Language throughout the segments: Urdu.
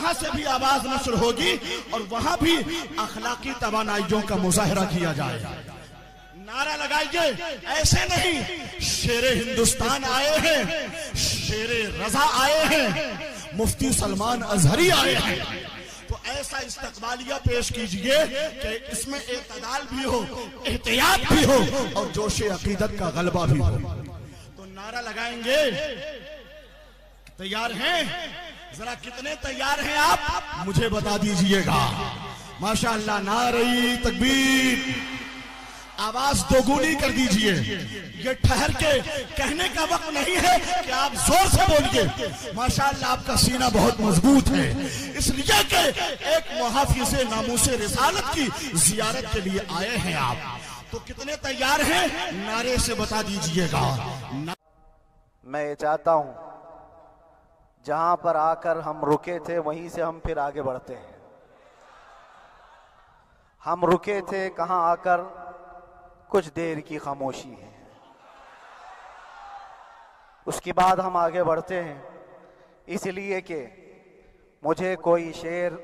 وہاں سے بھی آواز نشر ہوگی اور وہاں بھی اخلاقی توانائیوں کا مظاہرہ کیا جائے گا. نعرہ لگائیے. ایسے نہیں، شیر ہندوستان آئے ہیں، شیر رضا آئے ہیں، مفتی سلمان ازہری آئے ہیں، تو ایسا استقبالیہ پیش کیجئے کہ اس میں اعتدال بھی ہو، احتیاط بھی ہو اور جوش عقیدت کا غلبہ بھی ہو. تو نعرہ لگائیں گے. تیار ہیں؟ ذرا کتنے تیار ہیں آپ مجھے بتا دیجئے گا. ماشاءاللہ. نعرہ تکبیر. آواز دوگنی کر دیجئے. یہ ٹھہر کے کہنے کا وقت نہیں ہے کہ آپ زور سے بولیے. ماشاءاللہ آپ کا سینہ بہت مضبوط ہے، اس لیے کہ ایک محافظ ناموس رسالت کی زیارت کے لیے آئے ہیں آپ. تو کتنے تیار ہیں نعرے سے بتا دیجئے گا. میں یہ چاہتا ہوں جہاں پر آ کر ہم رکے تھے وہیں سے ہم پھر آگے بڑھتے ہیں. ہم رکے تھے کہاں آ کر؟ کچھ دیر کی خاموشی ہے، اس کے بعد ہم آگے بڑھتے ہیں. اس لیے کہ مجھے کوئی شعر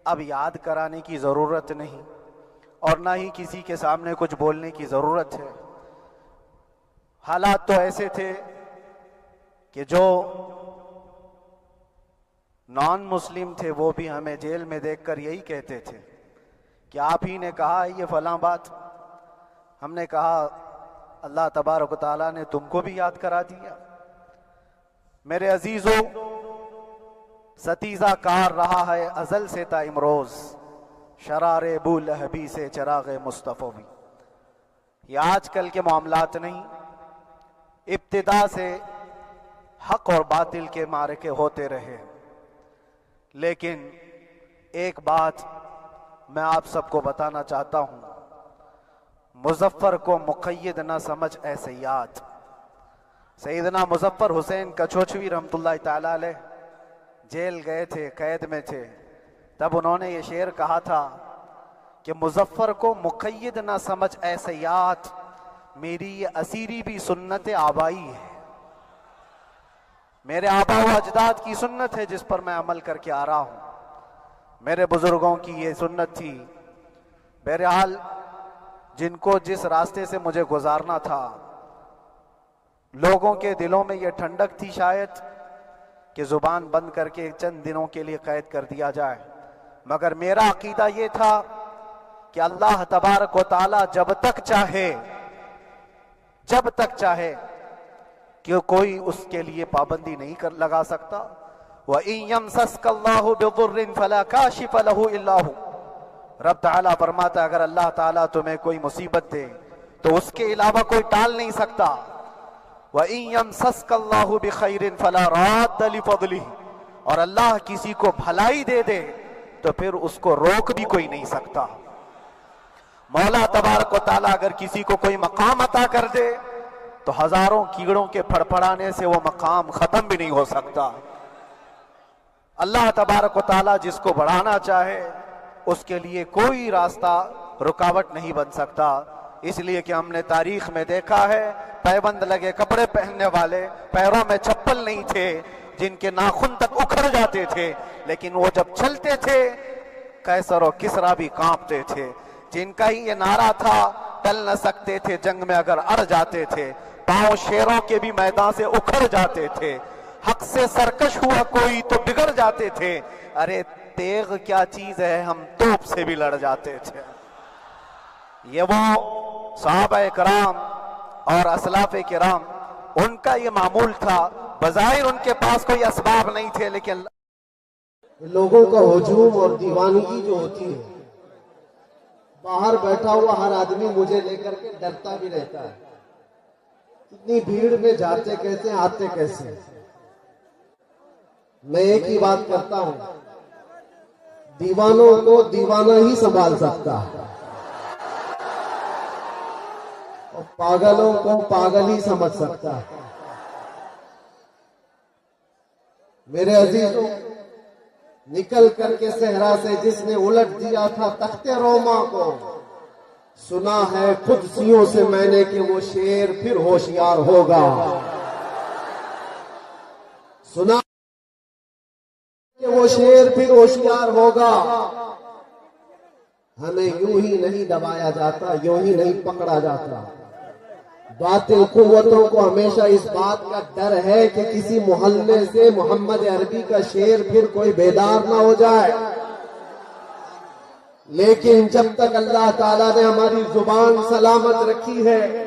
اب یاد کرانے کی ضرورت نہیں اور نہ ہی کسی کے سامنے کچھ بولنے کی ضرورت ہے. حالات تو ایسے تھے کہ جو نان مسلم تھے وہ بھی ہمیں جیل میں دیکھ کر یہی کہتے تھے کہ آپ ہی نے کہا یہ فلاں بات. ہم نے کہا اللہ تبارک و تعالیٰ نے تم کو بھی یاد کرا دیا. میرے عزیزو، ستیزہ کار رہا ہے ازل سے تا امروز، شرار بو لہبی سے چراغ مصطفی بھی. یہ آج کل کے معاملات نہیں، ابتدا سے حق اور باطل کے معرکے ہوتے رہے. لیکن ایک بات میں آپ سب کو بتانا چاہتا ہوں، مظفر کو مقید نہ سمجھ اے سیاد. سیدنا مظفر حسین کچھوچوی رحمت اللہ تعالیٰ علیہ جیل گئے تھے، قید میں تھے. تب انہوں نے یہ شعر کہا تھا کہ مظفر کو مقید نہ سمجھ اے سیاد، میری یہ اسیری بھی سنت آبائی ہے. میرے آبا و اجداد کی سنت ہے جس پر میں عمل کر کے آ رہا ہوں. میرے بزرگوں کی یہ سنت تھی. بہرحال جن کو جس راستے سے مجھے گزارنا تھا، لوگوں کے دلوں میں یہ ٹھنڈک تھی شاید کہ زبان بند کر کے چند دنوں کے لیے قید کر دیا جائے، مگر میرا عقیدہ یہ تھا کہ اللہ تبارک و تعالی جب تک چاہے کہ کوئی اس کے لیے پابندی نہیں لگا سکتا. وَإِن يَمْسَسْكَ اللَّهُ بِضُرٍّ فَلَا كَاشِفَ لَهُ إِلَّا هُوَ. رب تعالیٰ فرماتا ہے اگر اللہ تعالیٰ تمہیں کوئی مصیبت دے تو اس کے علاوہ کوئی ٹال نہیں سکتا. وَإِن يَمْسَسْكَ اللَّهُ بِخَيْرٍ فَلَا رَادَّ لِفَضْلِهِ. اور اللہ کسی کو بھلائی دے دے تو پھر اس کو روک بھی کوئی نہیں سکتا. مولا تبارک و تعالیٰ اگر کسی کو کوئی مقام عطا کر دے تو ہزاروں کیڑوں کے پھڑپڑانے سے وہ مقام ختم بھی نہیں ہو سکتا. اللہ تبارک و تعالیٰ جس کو بڑھانا چاہے اس کے لیے کوئی راستہ رکاوٹ نہیں بن سکتا. اس لیے کہ ہم نے تاریخ میں دیکھا ہے پیبند لگے کپڑے پہننے والے، پیروں میں چپل نہیں تھے، جن کے ناخن تک اکھڑ جاتے تھے، لیکن وہ جب چلتے تھے قیصر و کسریٰ بھی کانپتے تھے. جن کا ہی یہ نعرہ تھا ٹل نہ سکتے تھے جنگ میں اگر اڑ جاتے تھے، پاؤں شیروں کے بھی میدان سے اکھڑ جاتے تھے، حق سے سرکش ہوا کوئی تو بگڑ جاتے تھے. ارے تیغ کیا چیز ہے، ہم توپ سے بھی لڑ جاتے تھے. یہ وہ صحابہ کرام اور اسلاف کرام، ان کا یہ معمول تھا. بظاہر ان کے پاس کوئی اسباب نہیں تھے، لیکن لوگوں کا ہجوم اور دیوانگی جو ہوتی ہے، باہر بیٹھا ہوا ہر آدمی مجھے لے کر کے ڈرتا بھی رہتا ہے. اتنی بھیڑ میں جاتے کیسے، آتے کیسے. میں ایک ہی بات کرتا ہوں، دیوانوں کو دیوانہ ہی سنبھال سکتا ہے اور پاگلوں کو پاگل ہی سمجھ سکتا ہے. میرے عزیزوں، نکل کر کے صحرا سے جس نے الٹ دیا تھا تخت روما کو، سنا ہے قدسیوں سے میں نے کہ وہ شیر پھر ہوشیار ہوگا. سنا کہ وہ شیر پھر ہوشیار ہوگا. ہمیں یوں ہی نہیں دبایا جاتا، یوں ہی نہیں پکڑا جاتا. باطل قوتوں کو ہمیشہ اس بات کا ڈر ہے کہ کسی محلے سے محمد عربی کا شیر پھر کوئی بیدار نہ ہو جائے. لیکن جب تک اللہ تعالیٰ نے ہماری زبان سلامت رکھی ہے،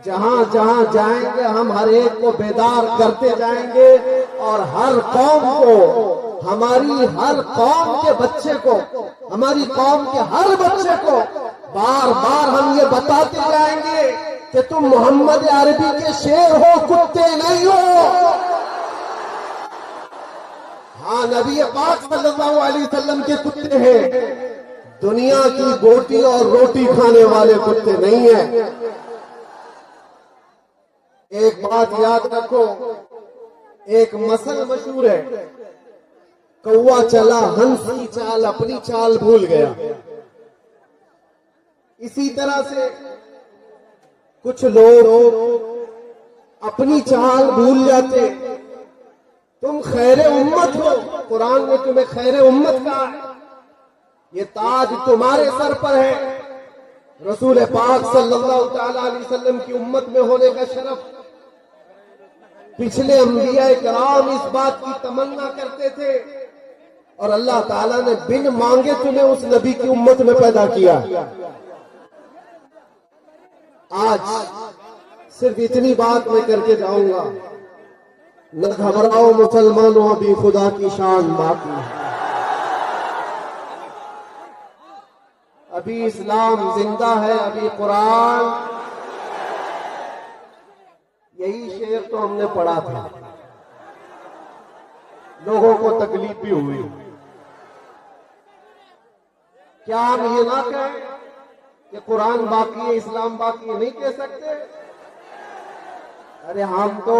جہاں جہاں جائیں گے ہم ہر ایک کو بیدار کرتے جائیں گے، اور ہر قوم کو، ہماری ہر قوم کے بچے کو، ہماری قوم کے ہر بچے کو بار بار ہم یہ بتاتے جائیں گے کہ تم محمد عربی کے شیر ہو، کتے نہیں ہو. ہاں، نبی پاک صلی اللہ علیہ وسلم کے کتے ہیں، دنیا کی بوٹی اور روٹی کھانے والے کتے نہیں ہیں. ایک بات یاد رکھو، ایک مثل مشہور ہے، کوا چلا ہنس کی چال، اپنی چال بھول گیا. اسی طرح سے کچھ لوگ اپنی چال بھول جاتے. تم خیر امت ہو، قرآن نے تمہیں خیر امت کہا ہے، یہ تاج تمہارے سر پر ہے. رسول پاک صلی اللہ تعالی علیہ وسلم کی امت میں ہونے کا شرف، پچھلے انبیاء کرام اس بات کی تمنا کرتے تھے، اور اللہ تعالیٰ نے بن مانگے تمہیں اس نبی کی امت میں پیدا کیا. آج صرف اتنی بات میں کر کے جاؤں گا، نہ گھبراؤ مسلمانوں، ابھی خدا کی شان باقی ہے. ابھی اسلام زندہ ہے، ابھی قرآن. یہی شعر تو ہم نے پڑھا تھا، لوگوں کو تکلیف بھی ہوئی. کیا ہم یہ نہ کہیں کہ قرآن باقی ہے، اسلام باقی ہے؟ نہیں کہہ سکتے. ارے ہم تو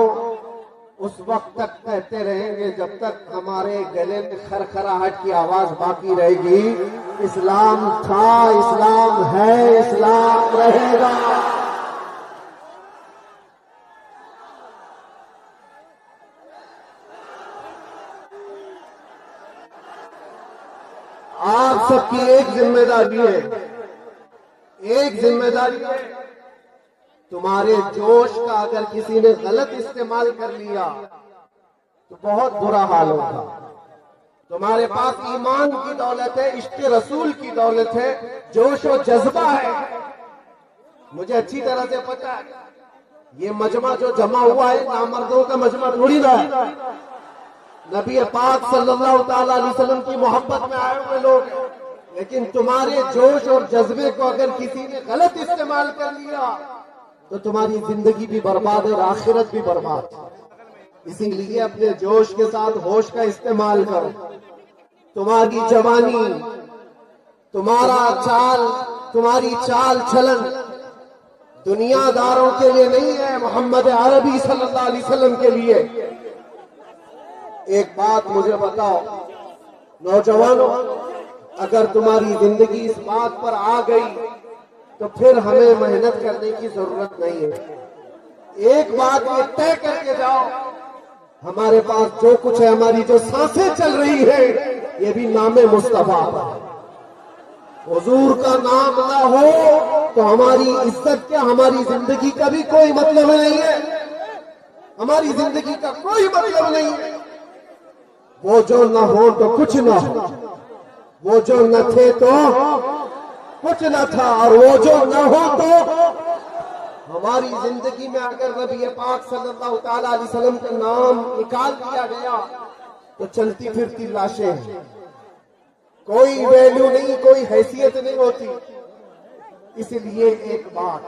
اس وقت تک کہتے رہیں گے جب تک ہمارے گلے میں خرخراہٹ کی آواز باقی رہے گی. اسلام تھا، اسلام ہے، اسلام رہے گا. آپ سب کی ایک ذمہ داری ہے، ایک ذمہ داری ہے. تمہارے جوش کا اگر کسی نے غلط استعمال کر لیا تو بہت برا حال ہوگا. تمہارے پاس ایمان کی دولت ہے، عشق رسول کی دولت ہے، جوش و جذبہ ہے. مجھے اچھی طرح سے پتا ہے یہ مجمع جو جمع ہوا ہے نامردوں کا مجمع تھوڑی نہ ہے. نبی پاک صلی اللہ تعالی علیہ وسلم کی محبت میں آئے ہوئے لوگ ہیں، لیکن تمہارے جوش اور جذبے کو اگر کسی نے غلط استعمال کر لیا تو تمہاری زندگی بھی برباد ہے اور آخرت بھی برباد. اسی لیے اپنے جوش کے ساتھ ہوش کا استعمال کرو. تمہاری جوانی، تمہارا چال، تمہاری چال چلن دنیا داروں کے لیے نہیں ہے، محمد عربی صلی اللہ علیہ وسلم کے لیے. ایک بات مجھے بتاؤ نوجوانوں، اگر تمہاری زندگی اس بات پر آ گئی تو پھر ہمیں محنت کرنے کی ضرورت نہیں ہے. ایک بات یہ طے کر کے جاؤ، ہمارے پاس جو کچھ ہے، ہماری جو سانسیں چل رہی ہے، یہ بھی نام مصطفیٰ پر ہے. حضور کا نام نہ ہو تو ہماری عزت کیا، ہماری زندگی کا بھی کوئی مطلب نہیں ہے. ہماری زندگی کا کوئی مطلب نہیں ہے. وہ جو نہ ہو تو کچھ نہ ہو، وہ جو نہ تھے تو کچھ نہ تھا، اور وہ جو نہ ہو تو ہماری زندگی میں اگر نبی پاک صلی اللہ تعالی علیہ وسلم کا نام نکال دیا گیا تو چلتی پھرتی لاشیں ہیں، کوئی ویلیو نہیں، کوئی حیثیت نہیں ہوتی. اس لیے ایک بات،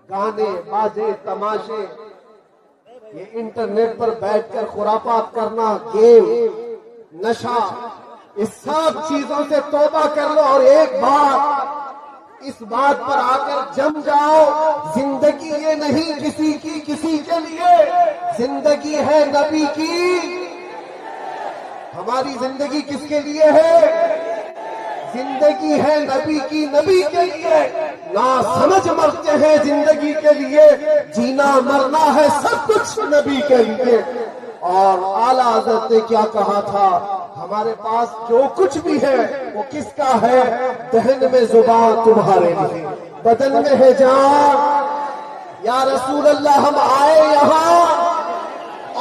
گانے بازے تماشے، یہ انٹرنیٹ پر بیٹھ کر خرافات کرنا، گیم، نشہ، اس سب چیزوں سے توبہ کر لو. اور ایک بات، اس بات پر آ کر جم جاؤ، زندگی یہ نہیں کسی کی کسی کے لیے، زندگی ہے نبی کی. ہماری زندگی کس کے لیے ہے؟ زندگی ہے نبی کی، نبی کے لیے. نا سمجھ مرتے ہیں زندگی کے لیے، جینا مرنا ہے سب کچھ نبی کے لیے. اور اعلیٰ حضرت نے کیا کہا تھا؟ ہمارے پاس جو کچھ بھی ہے وہ کس کا ہے؟ دہن میں زبان تمہارے لیے، بدن میں ہے جان۔ یا رسول اللہ ہم آئے یہاں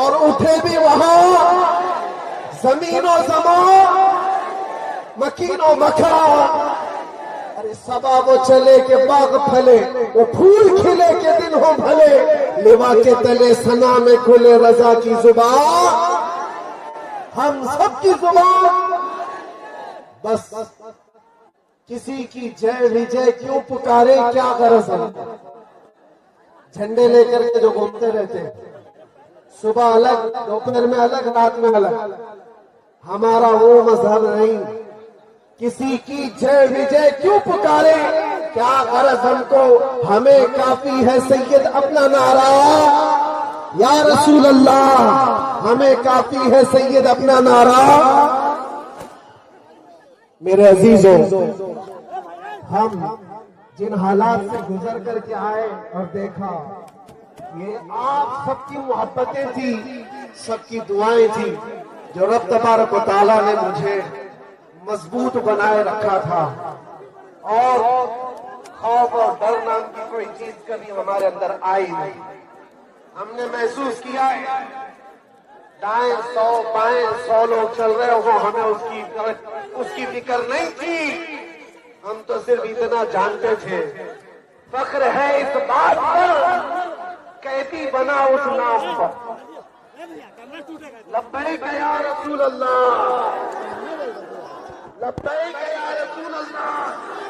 اور اٹھے بھی وہاں، زمین و زمان، مکین و مکان۔ ارے صبا وہ چلے کہ باغ پھلے، وہ پھول کھلے کہ دن ہو بھلے، لوا کے تلے ثنا میں کھلے رضا کی زبان۔ ہم سب کی زبان بس کسی کی جے وجے کیوں پکارے، کیا غرض ہے؟ جھنڈے لے کر کے جو گھومتے رہتے ہیں، صبح الگ، دوپہر میں الگ، رات میں الگ، ہمارا وہ مذہب نہیں۔ کسی کی جے وجے کیوں پکارے، کیا غرض ہم کو؟ ہمیں کافی ہے سید اپنا نعرہ، یا رسول اللہ ہمیں کافی ہے سید اپنا نعرہ۔ میرے عزیزوں، ہم جن حالات سے گزر کر کے آئے اور دیکھا، یہ آپ سب کی محبتیں تھی، سب کی دعائیں تھی، جو رب تبارک و تعالیٰ نے مجھے مضبوط بنائے رکھا تھا، اور خوف اور ڈر نام کی کوئی چیز کبھی ہمارے اندر آئی نہیں۔ ہم نے محسوس کیا ہے دائیں 100 بائیں 100 لوگ چل رہے ہو، ہمیں اس کی فکر نہیں تھی۔ ہم تو صرف اتنا جانتے تھے، فخر ہے اس بات پر قیدی بنا اس نام پر، لبیک یا رسول اللہ، لبیک یا رسول اللہ۔